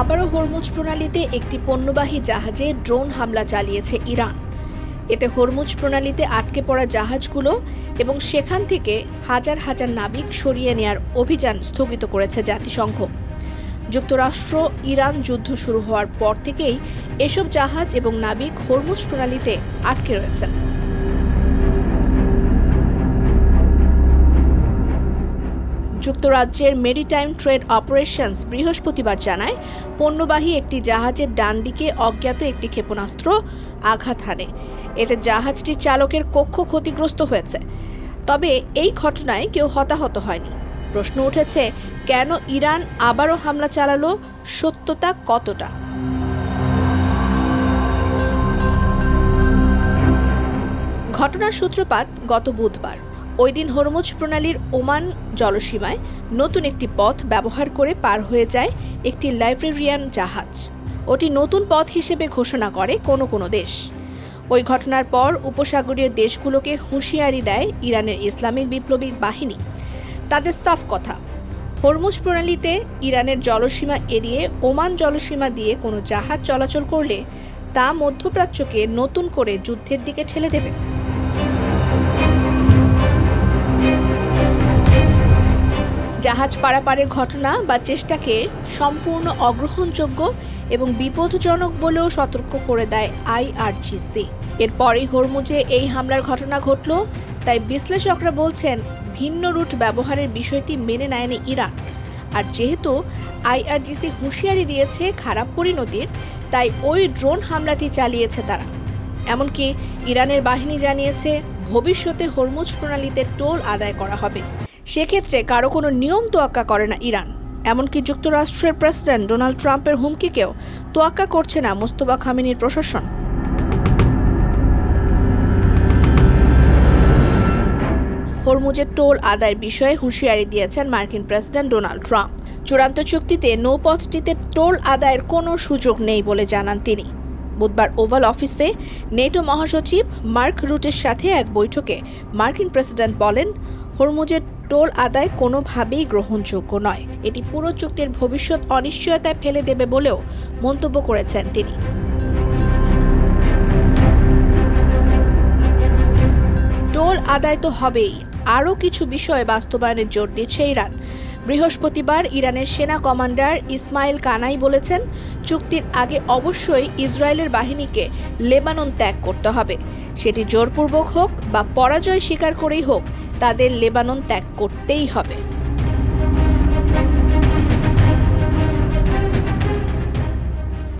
আবারও হরমুজ প্রণালীতে একটি পণ্যবাহী জাহাজে ড্রোন হামলা চালিয়েছে ইরান। এতে হরমুজ প্রণালীতে আটকে পড়া জাহাজগুলো এবং সেখান থেকে হাজার হাজার নাবিক সরিয়ে নেয়ার অভিযান স্থগিত করেছে জাতিসংঘ। যুক্তরাষ্ট্র ইরান যুদ্ধ শুরু হওয়ার পর থেকেই এসব জাহাজ এবং নাবিক হরমুজ প্রণালীতে আটকে রয়েছেন। যুক্তরাজ্যের মেরিটাইম ট্রেড অপারেশনস বৃহস্পতিবার জানায়, পণ্যবাহী একটি জাহাজের ডান দিকে অজ্ঞাত একটি ক্ষেপণাস্ত্র আঘাত হানে। এতে জাহাজটির চালকের কক্ষ ক্ষতিগ্রস্ত হয়েছে। তবে এই ঘটনায় কেউ হতাহত হয়নি। প্রশ্ন উঠেছে, কেন ইরান আবারও হামলা চালালো? সত্যতা কতটা? ঘটনার সূত্রপাত গত বুধবার। ওই দিন হরমুজ প্রণালীর ওমান জলসীমায় নতুন একটি পথ ব্যবহার করে পার হয়ে যায় একটি লাইব্রেরিয়ান জাহাজ। ওটি নতুন পথ হিসেবে ঘোষণা করে কোনো দেশ। ওই ঘটনার পর উপসাগরীয় দেশগুলোকে হুঁশিয়ারি দেয় ইরানের ইসলামিক বিপ্লবী বাহিনী। তাদের সাফ কথা, হরমুজ প্রণালীতে ইরানের জলসীমা এড়িয়ে ওমান জলসীমা দিয়ে কোনো জাহাজ চলাচল করলে তা মধ্যপ্রাচ্যকে নতুন করে যুদ্ধের দিকে ঠেলে দেবে। জাহাজ পারাপারের ঘটনা বা চেষ্টাকে সম্পূর্ণ অগ্রহণযোগ্য এবং বিপদজনক বলেও সতর্ক করে দেয় IRGC। এরপরই হরমুজে এই হামলার ঘটনা ঘটল। তাই বিশ্লেষকরা বলছেন, ভিন্ন রুট ব্যবহারের বিষয়টি মেনে নেয়নি ইরান। আর যেহেতু IRGC হুঁশিয়ারি দিয়েছে খারাপ পরিণতির, তাই ওই ড্রোন হামলাটি চালিয়েছে তারা। এমনকি ইরানের বাহিনী জানিয়েছে, ভবিষ্যতে হরমুজ প্রণালীতে টোল আদায় করা হবে। সেক্ষেত্রে কারো কোনো নিয়ম তোয়াক্কা করে না ইরান। এমনকি যুক্তরাষ্ট্রের প্রেসিডেন্ট ডোনাল্ড ট্রাম্পের হুমকিকেও তোয়াক্কা করছে না মোস্তফা খামেনির প্রশাসন। হরমুজের টোল আদায়ের বিষয়ে হুঁশিয়ারি দিয়েছেন মার্কিন প্রেসিডেন্ট ডোনাল্ড ট্রাম্প। চূড়ান্ত চুক্তিতে নৌপথটিতে টোল আদায়ের কোনো সুযোগ নেই বলে জানান তিনি। বুধবার ওভাল অফিসে নেটো মহাসচিব মার্ক রুটের সাথে এক বৈঠকে মার্কিন প্রেসিডেন্ট বলেন, হরমুজের টোল আদায় কোনোভাবেই গ্রহণযোগ্য নয়। এটি পুরো চুক্তির ভবিষ্যৎ অনিশ্চয়তায় ফেলে দেবে বলেও মন্তব্য করেছেন তিনি। টোল আদায় তো হবেই, আরও কিছু বিষয় বাস্তবায়নে জোর দিচ্ছে ইরান। বৃহস্পতিবার ইরানের সেনা কমান্ডার ইসমাইল কানাই বলেছেন, চুক্তির আগে অবশ্যই ইসরায়েলের বাহিনীকে লেবানন ত্যাগ করতে হবে। সেটি জোরপূর্বক হোক বা পরাজয় স্বীকার করেই হোক, তাদের লেবানন ত্যাগ করতেই হবে।